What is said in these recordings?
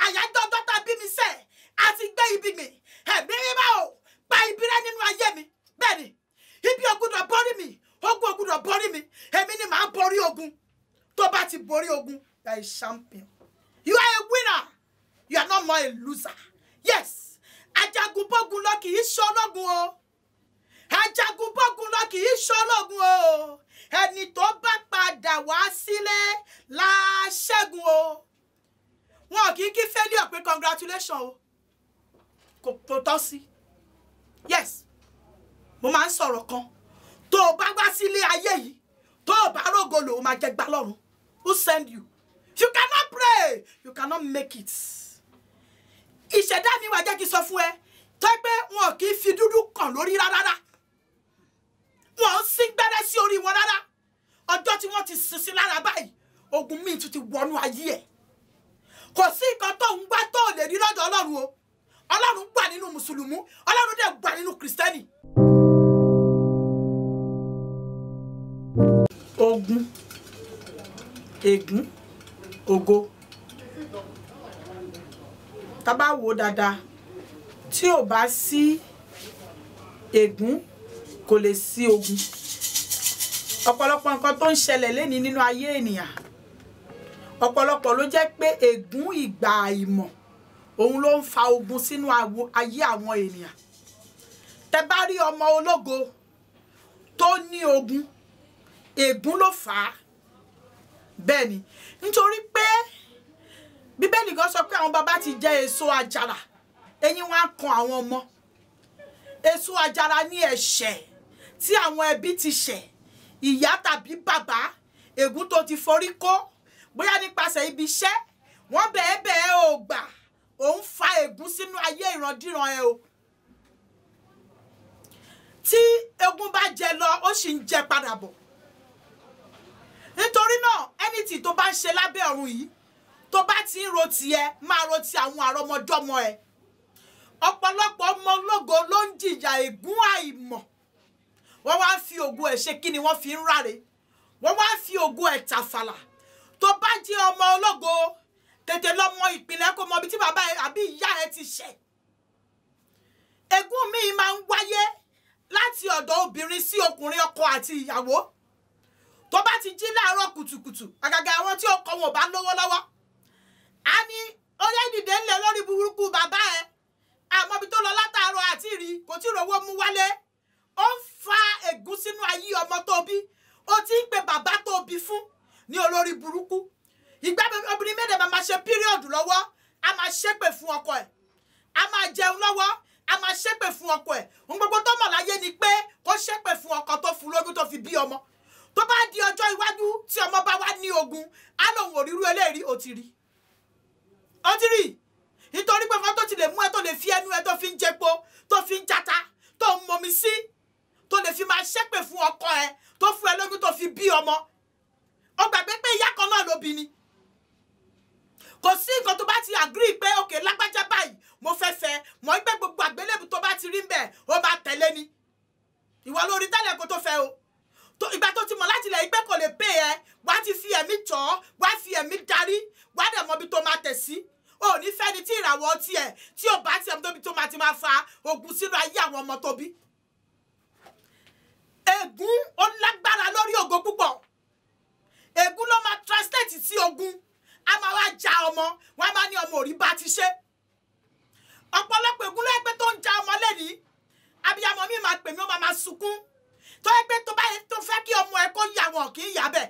àyájọ́ ọjọ́ tá bí mi sẹ́ àti gbé ibi mi ẹ̀mí mímọ́ o pa ibi rẹ nínú ayé mi bẹ́ẹ̀ ni ibi ò gbọdọ̀ borí mi ogun ò gbọdọ̀ borí mi èmi ni màá borí ogun tó bá ti borí ogun you are a champion you are a winner you are not more a loser yes ajagunbógun lọ kì í ṣọlọ́gun o ajagunbógun lọ kì í ṣọlọ́gun o ẹni tó bá padà wá sílé la ṣẹ́gun o wọn kì í kí failure pé congratulations o kò tọ́ sí yes mo máa ń sọ̀rọ̀ kan tó o bá wá sílé ayé yìí tó o bá rògo lò ó máa jẹ gbá lọ́run who send you you cannot pray you cannot make it ìṣẹ̀dá mi wá jẹ́ kí sọ fún ẹ tó pé wọn kì í fi dúdú kàn lórí rárá wọn ń sín gbẹ́rẹ́ sí orí wọn rárá ọjọ́ tí wọ́n ti sinsin lára báyìí ogun míì tún ti wọnú ayé ẹ̀ kò sí nǹkan tó ń gbá tó lè rí lọ́dọ̀ ọlọ́run o ọlọ́run gbà nínú mùsùlùmí ọlọ́run dẹ̀ gbà nínú kìrìsìtẹ́nì. ogun ègún ògo tá bá wò dáadáa tí ò bá sí ègún kò lè sí ogun ọ̀pọ̀lọpọ̀ nǹkan tó ń ṣẹlẹ̀ lẹ́ni nínú ayé ènìyàn ọ̀pọ̀lọpọ̀ ló jẹ́ pé ègún ìgbà àìmọ̀ òun ló ń fa ogun sínú ayé àwọn ènìyàn tẹ́ bá rí ọmọ ológo tó ní ogun ègún ló fà á bẹ́ẹ̀ ni nítorí pé bíbélì gan sọ pé àwọn bàbá ti jẹ èso àjàrà eyín wọn á kan àwọn ọmọ èso àjàrà ní ẹ̀ṣẹ̀ tí àwọn ẹbí ti ṣẹ̀ ìyá tàbí bàbá ègún tó ti forí kó bóyá nípasẹ̀ ibi iṣẹ́ wọ́n bẹ́ẹ̀ ò gbà òun fa ègún sínú ayé ìrandíran ẹ o tí ègún bá jẹ lọ ó sì ń jẹ padà bọ̀ nítorí náà anything tó bá ń ṣe lábẹ́ ọ̀run yìí tó bá ti ń ro tiẹ̀ máa ro ti àwọn àrọmọdọ́mọ ẹ ọ̀pọ̀lọpọ̀ ọmọ ológo ló ń jìyà ègún àìmọ̀ wọ́n wá ń fi ògo ẹ̀ ṣe kí ni wọ́n fi ń ráre wọ́n wá ń fi ògo ẹ̀ tàfàlà tó bá jẹ́ ọmọ ológo tètè lọ mọ ìpìlẹ̀ kó mọ ibi tí bàbá ẹ àbí ìyá ẹ ti ṣẹ̀ ègún míì máa ń wáyé láti ọ̀dọ̀ obìnrin sí ọkùnrin ọkọ àti ìyàwó tó bá ti jí láàárọ̀ kùtùkùtù àgàgà àwọn tí ọkọ wọn ò bá lówó lọ́wọ́ a ní orí ìdìde ńlẹ̀ lórí burúkú bàbá ẹ àmọ́ ibi tó lọ látàárọ̀ àti rí kò tí rówó mú wálé ó ń fa ègún sínú ayé ọmọ tó bí ó ti ń pe bàbá tó bí fún ní olórí burúkú ìgbà obìnrin méje máa ṣe píríọ̀dù lọ́wọ́ a máa ṣépè fún ọkọ ẹ̀ a máa jẹun lọ́wọ́ a máa ṣépè fún ọkọ ẹ̀ ohun gbogbo tó mọ̀ láyé ni pé kó ṣépè fún ọkọ tó fún lóyún tó fi bí ọmọ tó bá di ọjọ́ iwájú tí ọmọ bá wá ní ogun á lòun ò rírú eléyìí ó ti rí nítorí pé fún tó ti lè mú ẹ tó lè fi ẹnu ẹ tó fi ń jẹpo tó fi ń jata tó ń mọmi sí tó lè fi máa ṣépè fún ọkọ ẹ tó fún ẹ lóyún tó fi bí ọmọ ó gbàgbé pé ìyá kan náà ló bí ni kò sí nǹkan tó bá ti agree pé òkè lágbájá báyìí mo fẹ́ mọ̀ pé gbogbo àgbélébù tó bá ti rí ń bẹ̀ ó máa tẹ̀lé ni ìwọ lórí tẹ́lẹ̀ kó tó fẹ́ o ìgbà tó ti mọ̀ láti lẹ̀ pé kò lè pè ẹ́ wá ti fi ẹ̀mí tọ́ wá fi ẹ̀mí darí wá dẹ̀ mọ̀ bí tó máa tẹ̀ sí ò ní fẹ́ni tí ìràwọ̀ tiẹ̀ tí ò bá tiẹ̀ tóbi tó máa ti máa fa ogun sínú ayé àwọn ọmọ tó bí. Ègún ó lágbára lórí ògo púpọ̀ ègún ló máa translate sí ogun a máa wá ja ọmọ wọn máa ní ọmọ òrí bá ti ṣe ọ̀pọ̀lọpọ̀ ègún lẹ́gbẹ́ tó ń ja ọmọ lẹ́ni abiyamọ mi máa pè mí ó máa sunkún tó ẹgbẹ́ tó bá tó fẹ́ kí ọmọ ẹ kó yà wọn kì í yà bẹ́ẹ̀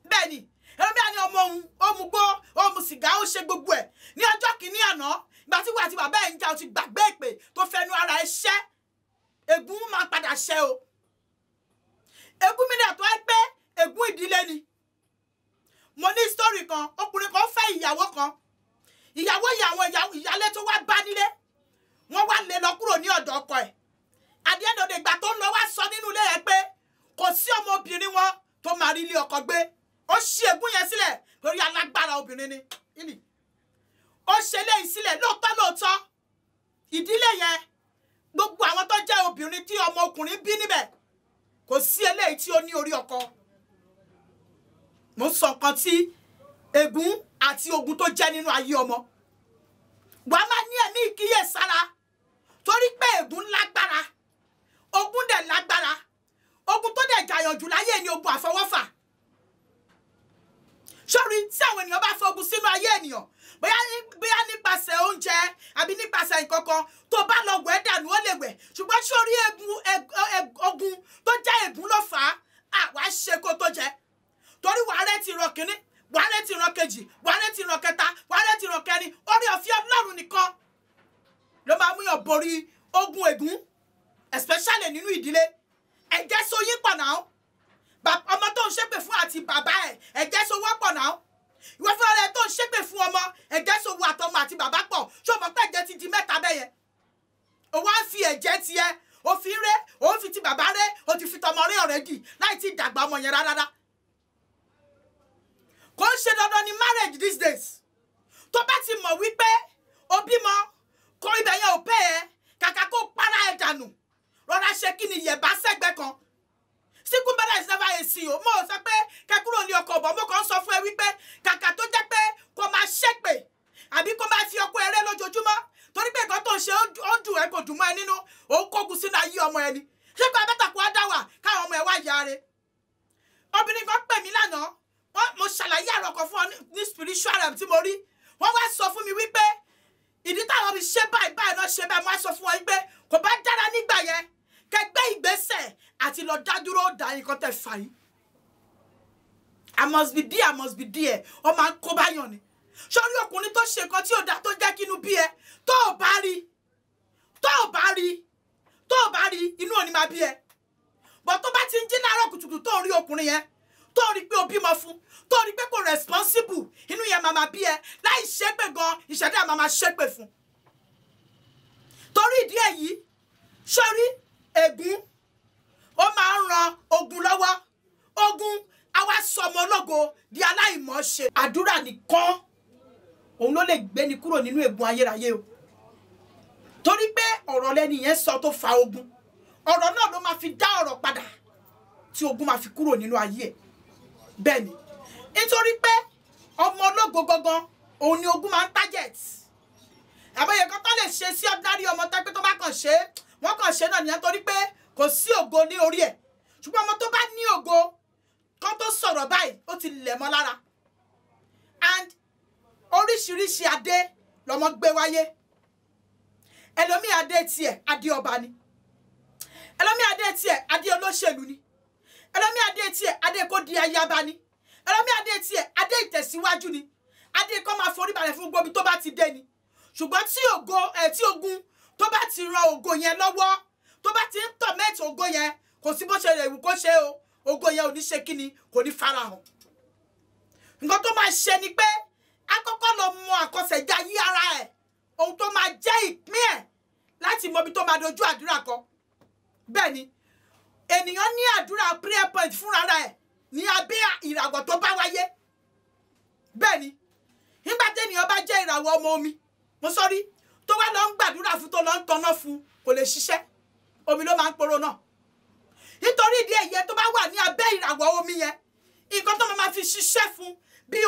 bẹ́ẹ̀ ni ẹlòmíà ní ọmọ òun ó mu gbó ó mu sìgá ó ṣe gbogbo ẹ̀ ní ọjọ́ kìíní àná ìgbà tí wà àti bàbá ẹ̀ ń jà ó ti gbàgbé ìpè tó fẹnu ara ẹ ṣẹ́ ègún máa padà ṣẹ́ o ègún mi náà tó ẹ pé ègún ìdílé ni mo ní story kan ọkùnrin kan fẹ́ ìyàwó kan ìyàwó ìyálé tó wá bá nílé wọ́n wá lé lọ kúrò ní ọ̀dọ̀ ọkọ ẹ̀ àdéhùn ìgbà tó ń lọ wá sọ nínú ilé ẹ pé kò sí ọmọbìnrin wọn tó máa rí ilé ọkọ gbé ó ṣí ègún yẹn sílẹ̀ lórí alágbára obìnrin ni ó ṣe léyìí sílẹ̀ lóòótọ́ ìdílé yẹn gbogbo àwọn tó jẹ́ obìnrin tí ọmọ ọkùnrin bí níbẹ̀ kò sí eléyìí tí ó ní orí ọkọ mo sọ nǹkan tí ègún àti ogun tó jẹ́ nínú ayé ọmọ wàá máa ní ẹ̀mí ìkíyèsára torí pé ègún lágbára ogun dẹ̀ lágbára ogun tó dẹ̀ jàyànjú láyé ni ogun àfọwọ́fà sórí tí àwọn ènìyàn bá fogun sínú ayé ènìyàn bóyá nípasẹ̀ oúnjẹ àbí nípasẹ̀ ìkọ̀kan tó bá lọ wẹ̀ dànù ó lè wẹ̀ ṣùgbọ́n sórí ogun tó jẹ́ ègún ló fà á wàá ṣe kó tó jẹ torí wàá rẹ́ ti ràn kínní wàá rẹ́ ti ràn kejì wàá rẹ́ ti ràn kẹta wàá rẹ́ ti ràn kẹrin orí ọ̀fẹ́ Ọlọ́run nìkan ló máa mú yàn borí ogun ègún especially nínú ìdílé ẹ̀jẹ̀ so yín pọ̀ náà ọmọ tó ń ṣépè fún àti bàbá ẹ̀jẹ̀ so wọ́pọ̀ náà ìwọ fúnra rẹ tó ń ṣépè fún ọmọ ẹ̀jẹ̀ so wo àtọmọ àti bàbá pọ̀ ṣé o mọ̀ pé ẹ̀jẹ̀ ti di mẹ́ta bẹ́yẹ o wá ń fi ẹ̀jẹ̀ tiẹ̀ o fi rẹ́ o fi ti bàbá rẹ́ o ti fi tọmọ rẹ́ already láì tí dàgbà ọmọ yẹn rárá kò ń ṣe dandan ní marriage these days tó bá ti mọ̀ wípé o bímọ kó ibẹ̀ yẹn ò pẹ́ ẹ kàkà kó para ẹ̀ dànù rọra ṣe kí ni yẹ̀bá sẹ́gbẹ́ kan single mother is never a sin o mo sọ pé kẹkúrò ní ọkọ ọbọ mo kàn sọ fún ẹ wípé kàkà tó jẹ́ pé kó máa ṣépè àbí kó máa fi ọkọ ẹrẹ lójoojúmọ́ torí pé nǹkan tó ń ṣe ó dùn ẹ kò dùn mọ́ ẹ nínú òun kógun sínú ayé ọmọ ẹni ṣé kó abẹ́tàkùn á dá wà káwọn ọmọ ẹ wá yá re obìnrin kan pè mí lánàá mo ṣàlàyé àròkọ fún ọ ní spiritual realm tí mo rí wọ́n wá sọ fún mi wípé ìdí táwọn fi ṣe báyìí náà ṣe báyìí mo wá sọ fún ọ wípé kò bá dára nígbà yẹn kẹgbẹ́ ìgbésẹ̀ àti lọ dádúró dá nǹkan tẹ̀ fà yìí I must be there ọ máa ń kó báyọ̀ ni sórí ọkùnrin tó ṣe nǹkan tí ò dá tó jẹ́ kí inú bí ẹ tó ò bá rí inú ò ní máa bí ẹ bọ̀ tó bá ti ń jí láàárọ̀ kùtùkùtù tó ń rí ọkùnrin yẹn tó rí pé o bímọ fún tó rí pé kò responsible inú yẹn máa bí ẹ láì ṣépè gan ìṣẹ̀dá máa ṣépè fún torí ìdí èyí sórí ègún ó máa ń ran ogun lọ́wọ́ ogun àwa sọmọ ológo di aláìmọ̀ọ́ṣe àdúrà nìkan òun ló lè gbé ni kúrò nínú ègún ayérayé o torí pé ọ̀rọ̀ lẹ́ni yẹn sọ tó fa ogun ọ̀rọ̀ náà ló máa fi dá ọ̀rọ̀ padà tí ogun máa fi kúrò nínú ayé ẹ̀ bẹ́ẹ̀ ni nítorí pé ọmọ ológo gangan òun ni ogun máa ń target àbẹ̀yẹ kan tó lè ṣe sí ordinary ọmọ tẹ́pẹ́ tó bá kàn ṣe wọ́n kàn ṣe náà nìyẹn torí pé kò sí ògo ní orí ẹ̀ ṣùgbọ́n ọmọ tó bá ní ògo kan tó sọ̀rọ̀ báyìí ó ti lẹ̀ mọ́ lára and oríṣiríṣi adé lọmọ gbé wáyé ẹlòmíì adé tiẹ̀ adé ọba ni ẹlòmíì adé tiẹ̀ adé olóṣèlú ni ẹlòmíì adé tiẹ̀ adé kó di ayaba ni ẹlòmíì adé tiẹ̀ adé ìtẹ̀síwájú ni adé kó máa forí balẹ̀ fún gbogbo tó bá ti dé ni ṣùgbọ́n tí ogun tó bá ti ran ògo yẹn lọ́wọ́ tó bá ti ń tọ̀mẹ́tì ògo yẹn kò sí bó ṣe lè wù kó ṣe o ògo yẹn ò ní ṣe kíni kò ní farahàn nǹkan tó máa ṣe ni pé àkọ́kọ́ lọ mọ àkọsẹ̀já yí ara ẹ̀ ohun tó máa jẹ́ ìpín ẹ̀ láti mọ ibi tó máa dojú àdúrà kọ bẹ́ẹ̀ ni ènìyàn ní àdúrà prayer point fúnra ẹ̀ ní abẹ́ ìràwọ̀ tó bá wáyé bẹ́ẹ̀ ni nígbà tí ènìyàn bá jẹ́ ìràwọ̀ ọmọ omi mo sọ́rí tó wá lọ ń gbàdúrà fún tó lọ ń tanná fún kò lè ṣiṣẹ́ omi ló máa ń poró náà nítorí ìdí èyí tó bá wà ní abẹ́ ìràwọ̀ omi yẹn nǹkan tó máa fi ṣiṣẹ́ fún bí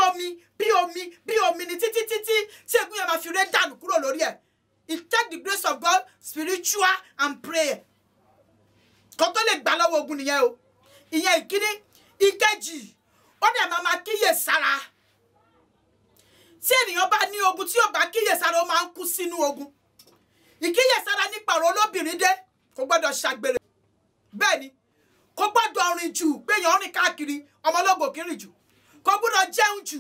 omi ni títí tí ègún yẹn máa fi ré dànù kúrò lórí ẹ̀ it take the grace of God spiritual and prayer kan tó lè gbà lọ́wọ́ ogun nìyẹn o ìyẹn ìkíní ìkejì ó dẹ̀ máa kíyè sára tí ènìyàn bá ní ogun tí ò bá kíyè sára ó máa ń kú sínú ogun ìkíyè sára nípa ọ̀rọ̀ olóbìnrin dé kò gbọ́dọ̀ ṣàgbèrè bẹ́ẹ̀ ni kò gbọ́dọ̀ rìn jù pé èèyàn rìn káàkiri ọmọlógo kì í rìn jù kò gbọ́dọ̀ jẹun jù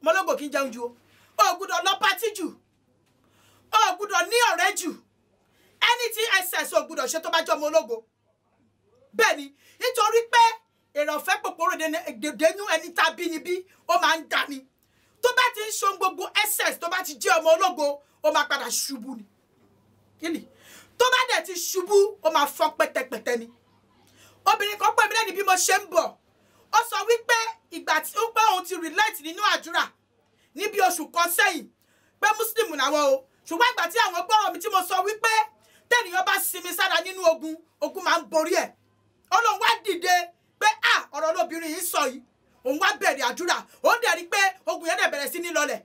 ọmọlógo kì í jẹun jù o gbọ́dọ̀ lọ pátí jù o gbọ́dọ̀ ní ọ̀rẹ́ jù anything excess o gbọ́dọ̀ ṣe tó bá jẹ́ ọmọlógo bẹ́ẹ̀ ni nítorí pé èrò ọ̀fẹ́ pòpòrò dénú ẹni tàbí níbí ó máa ń dání tó bá ti ń ṣe gbogbo excess tó bá ti jẹ́ ọmọ ológo ó máa padà ṣubú ni kíni tó bá dẹ̀ ti ṣubú ó máa fọ́ pẹ́tẹpẹ́tẹ ni obìnrin kan pè mí lẹ́ni bí mo ṣe ń bọ̀ ó sọ wípé ìgbà tí ó pẹ́ òun ti relate nínú àdúrà níbi oṣù kan sẹ́yìn pé muslim làwọn o ṣùgbọ́n ìgbà tí àwọn gbọ́rọ̀ mi tí mo sọ wípé tẹ́nìyàn bá sinmi sára nínú ogun máa ń borí ẹ̀ ó lóun wá dìde pé ọ̀rọ̀ lóbìnrin yìí sọ yìí òun wá bẹ̀rẹ̀ àdúrà òun dẹ̀ rí pé ogun yẹn dẹ̀ bẹ̀rẹ̀ sí ní lọlẹ̀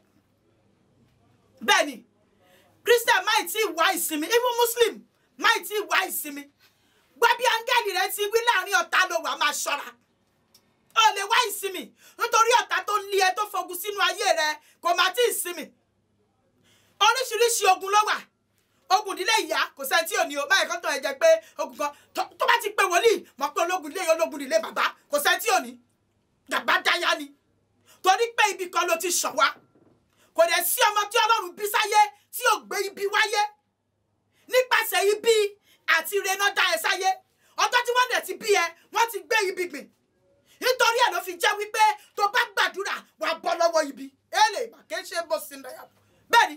bẹ́ẹ̀ ni Christian máì tí wá ìsinmi even Muslim máì tí wá ìsinmi gbọ́ bí áńgẹ́lì rẹ ti wí láàrin ọ̀tá ló wà máa ṣọ́ra ó lè wá ìsinmi nítorí ọ̀tá tó lé ẹ tó fogun sínú ayé rẹ kò má tí ìsinmi oríṣiríṣi ogun ló wà ogun ìdílé ìyá kò sẹ́ni tí ò ní o báyìí kan tó ẹ jẹ́ pé ogun kan tó bá ti pé wòlíì mọ̀ pé ológun ìdílé ológun ìdílé bàbá kò sẹ́ni tí ò ní bàbá dáyà ni torí pé ibi kan ló ti ṣàn wá kò dẹ̀ sí ọmọ tí Ọlọ́run bí sáyé tí ò gbé ibi wáyé nípasẹ̀ ibi àti ire náà dá ẹ sáyé ọjọ́ tí wọ́n dẹ̀ ti bí ẹ wọ́n ti gbé ibi gbìn nítorí ẹ̀ ló fi jẹ́ wípé tó bá gbàdúrà wàá bọ́ lọ́wọ́ ibi èlé ìbàkẹ́ ṣe bó sí náà bẹ́ẹ̀ ni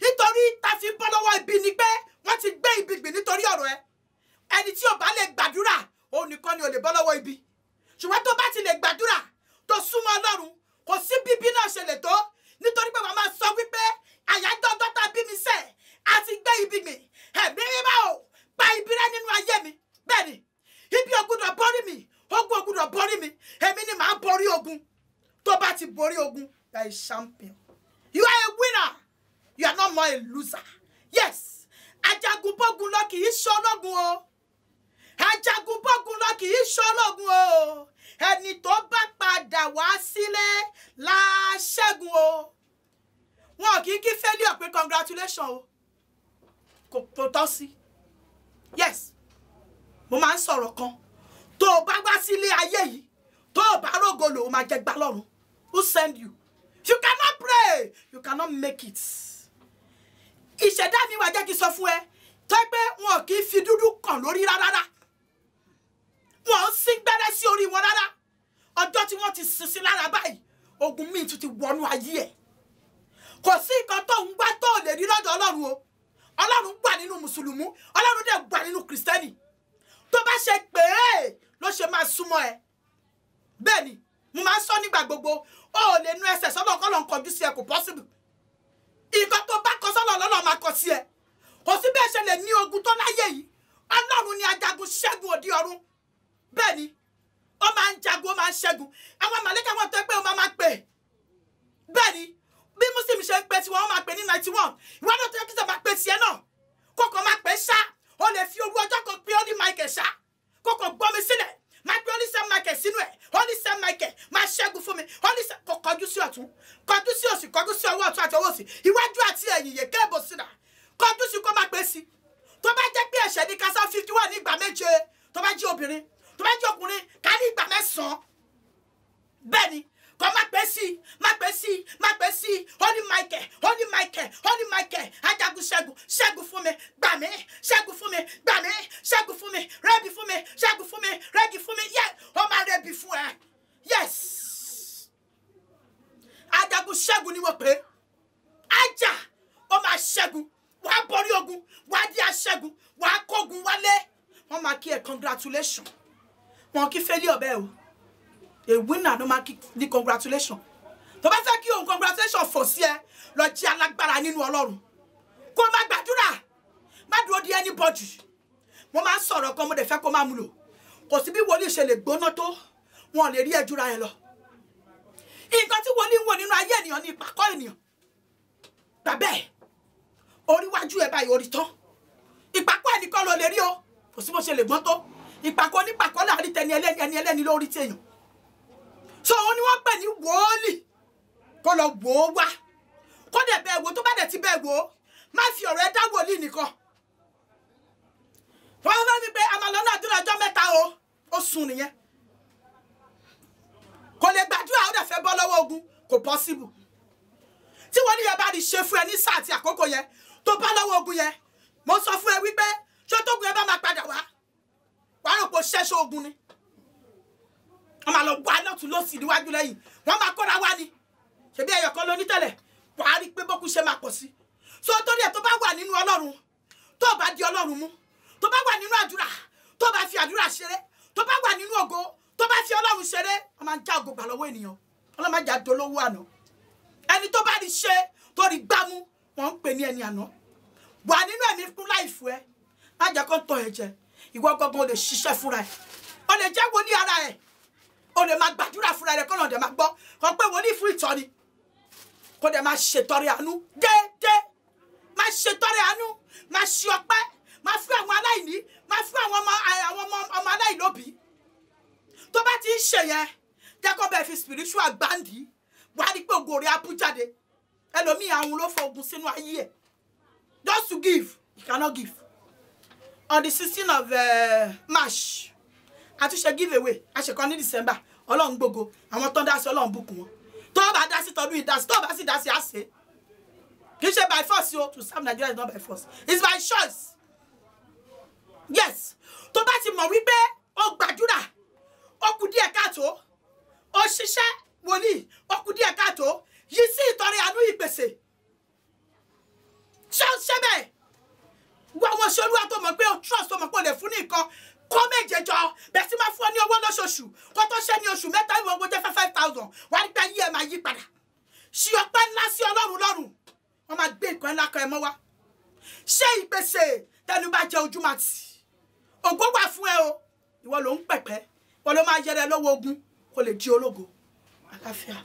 nítorí ta fi bọ́ lọ́wọ́ ibi ni pé wọ́n ti gbé ibi gbìn nítorí ọ̀rọ̀ ẹ ẹni tí ò bá lè gbàdúrà òun nìkan ni ò lè bọ́ lọ́wọ́ ibi ṣùgbọ́n tó bá ti lè gbàdúrà tó súnmọ́ Ọlọ́run kò sí bíbí náà ṣe lè tó nítorí pé màmá sọ wípé àyájọ́ ọjọ́ tá bí mi sẹ́ àti gbé ibi gbìn ẹ̀mí mímá o pa ibi rẹ nínú ayé mi bẹ́ẹ̀ ni ibi ò gbọdọ̀ borí mi ogun ò gbọdọ̀ borí mi èmi ni màá borí ogun tó bá ti borí ogun you are a champion you are a winner you are not more a loser yes ajagunbógun lọ kì í ṣe ológun o ajagunbógun lọ kì í ṣe ológun o ẹni tó bá padà wá sílé la ṣẹ́gun o wọn kì í kí failure pé congratulations o kò tọ́ sí yes mo máa ń sọ̀rọ̀ kan tó o bá wá sílé ayé yìí tó o bá rògolo o máa jẹ gbá lọ́run who send you you cannot pray you cannot make it ìṣẹ̀dá mi wá jẹ́ kí n sọ fún ẹ tó pé wọn kì í fi dúdú kàn lórí rárá wọn ń sín gbẹ́rẹ́ sí orí wọn rárá ọjọ́ tí wọ́n ti sin sí lára báyìí ogun míì tún ti wọnú ayé ẹ̀ kò sí nǹkan tó ń gbá tó lè rí lọ́dọ̀ Ọlọ́run o Ọlọ́run gbà nínú mùsùlùmí Ọlọ́run dẹ̀ gbà nínú kìrìsìtẹ́nì tó bá ṣe pé ló ṣe máa súnmọ́ ẹ bẹ́ẹ̀ ni mo máa ń sọ nígbà gbogbo ó lè nu ẹsẹ̀ sọ́dọ̀ kọ́ lọ́n kọjú sí ẹ kò possible nǹkan tó bá kọ sọ́dọ̀ lọ́nà máa kọ sí ẹ kò sí bẹ́ẹ̀ ṣe lè ní ogun tó láyé yìí Ọlọ́run ni ajagun ṣẹ́gun òdi ọ̀run bẹ́ẹ̀ ni ó máa ń jagun ó máa ń ṣẹ́gun àwọn màlẹ́kà wọn tó pé ó máa pè bẹ́ẹ̀ ni bí Muslim ṣe ń pè tí wọ́n máa pè ní 91 ìwọ́n náà tó yẹ kí sọ máa pè tiẹ̀ náà kókò máa pè ṣá ó lè fi orú ọjọ́ kan pé ó ní Michael ṣá kókò gbọ́ mi sílẹ̀ máa pè ó ní Saint Michael sínú ẹ̀ ó ní Saint Michael máa ṣẹ́gun fún mi ó ní kò kọjú sí ọ̀tún kọjú sí òsì kọjú sí ọwọ́ ọ̀tún àti ọwọ́ òsì iwájú àti ẹ̀yìn yè kébò síra kọjú sí kó máa pè sí tó bá jẹ́ pé ẹ̀ṣẹ̀ ní kásá 51 ní ìgbà méje tó bá jẹ́ obìnrin tó bá jẹ́ ọkùnrin ká ní ìgbà 9 bẹ́ẹ̀ ni kò má pẹ́ sí Holy Michael ajagun ṣẹ́gun fún mi gbà mí ṣẹ́gun fún mi gbà mí ṣẹ́gun fún mi rẹ́bi fún mi ṣẹ́gun fún mi rẹ́gi fún mi yẹ ó máa rẹ́bi fún ẹ yes ajagun ṣẹ́gun ni wọ́n pè é ajá ó máa ṣẹ́gun wàá borí ogun wàá di aṣẹ́gun wàá kógun wálé wọ́n máa kí ẹ congratulations wọn kí failure bẹ́ẹ̀ o a winner no máa kí ní congratulations tó bá fẹ́ kí òun congratulations fò sí ẹ lọ jí alágbára nínú Ọlọ́run kó má gbàdúrà má dúró di anybody mo máa ń sọ̀rọ̀ kan mo dẹ̀ fẹ́ kó má múlò kò sí bí wòlíì ṣe lè gbóná tó wọn lè rí ẹjúra ẹ lọ nǹkan tí wòlíì ń wò nínú ayé ènìyàn ní ìpàkọ́ ènìyàn tàbẹ́ oríwájú ẹ báyìí orí tán ìpàkọ́ ẹnìkan ló lè rí o kò sí bó ṣe lè gbọ́n tó ìpàkọ́ onípàkọ́ láàrin tẹni ẹlẹ́ni lórí tèèyàn so òun ni wọ́n pè ní wòlíì kó lọ wò ó wá kó dẹ̀ bẹ́ẹ̀ wò tó bá dẹ̀ ti bẹ́ẹ̀ wò ó má fi ọ̀rọ̀ ẹ dá wòlíì nìkan wọ́n fẹ́ mi pé àmàlọ́nà àdúrà ọjọ́ 3 ó sùn nìyẹn kò lè gbàdúrà ó dẹ̀ fẹ́ bọ́ lọ́wọ́ ogun kò possible tí wọ́n ní yẹn bá rí ṣe fún ẹ ní sáà àti àkókò yẹn tó bá lọ́wọ́ ogun yẹn mo sọ fún ẹ wípé ṣé tó gun ẹ bá máa padà wá wàá rò pé ṣẹ́ṣọ́ ogun ni wọ́n máa lọ wá lọ́tún lọ́sì níwájú lẹ́yìn wọ́n máa kóra wá ni ṣebí ẹyọ kan ló ní tẹ́lẹ̀ wàá rí pé bókú ṣe máa pọ̀ sí so torí ẹ tó bá wà nínú Ọlọ́run tó bá di Ọlọ́run mú tó bá wà nínú àdúrà tó bá fi àdúrà ṣeré tó bá wà nínú ògo tó bá fi Ọlọ́run ṣeré wọ́n máa ń já ògo gbà lọ́wọ́ ènìyàn Ọlọ́run máa jà dolówó àná ẹni tó bá rí ṣe tó rí gbámú wọ́n ń pè ní ẹni àná wà nínú ẹ̀mí fún láìfù ẹ má jẹ́ kó tọ̀ ẹ jẹ ìwọ gbọ́gbọ́n lè ṣiṣẹ́ fúnra ẹ o lè jẹ́ wòlíì ara ẹ o lè máa gbàdúrà fúnra rẹ̀ kọ́nà dẹ̀ máa gbọ́ kọ́ pé wọ́n ní fún ìtọ́ni kó dẹ̀ máa ṣètọrẹ àánú déédéé máa ṣètọrẹ àánú máa ṣe ọpẹ́ máa fún àwọn aláìní máa fún àwọn ọmọ aláìlóbìí tó bá ti ń ṣe yẹn jẹ́ kó bẹ́ẹ̀ fi spiritual gbáǹdì wàá rí pé ògo rẹ̀ á bú jáde ẹlòmíì àwọn ló fọ ogun sínú ayé ẹ̀ just to give you cannot give on the 16th of March àtúnṣe give away àṣekọ ní December ọlọ́run gbogbo àwọn tó ń dá sí ọlọ́run bùkún wọn tó bá dá sí tọdún ìdásí tó bá sì dá sí àṣẹ kì í ṣe by force o to serve Nigeria is not by force it's by choice yes tó bá ti mọ̀ wípé ó gbàdúrà ó kù díẹ̀ káàtó ó ṣiṣẹ́ wòlíì ó kù díẹ̀ káàtó yìí sí ìtọrẹ àánú ìpèsè ṣe bẹ́ẹ̀ wọ́n wọn ṣe olúwa tó mọ̀ pé o trust tó mọ̀ pé o lè fún ní nǹkan kọ́ méje jọ bẹ́ẹ̀ tí máa fún ọ ní owó lóṣooṣù kó tó ṣe ní oṣù mẹ́ta ìwọ̀n owó jẹ́ 5,000 wà nígbà yí ẹ̀ máa yí padà ṣe ọpẹ́ ńlá sí ọlọ́run lọ́rùn wọ́n máa gbé nǹkan ńlá kan ẹ mọ́ wá ṣé ìpèsè tẹnu bá jẹ ojú màtì ògo wà fún ẹ o ìwọ ló ń pẹ̀pẹ́ ìwọ ló máa yẹrẹ lọ́wọ́ ogun kó lè di ológo àlàáfíà.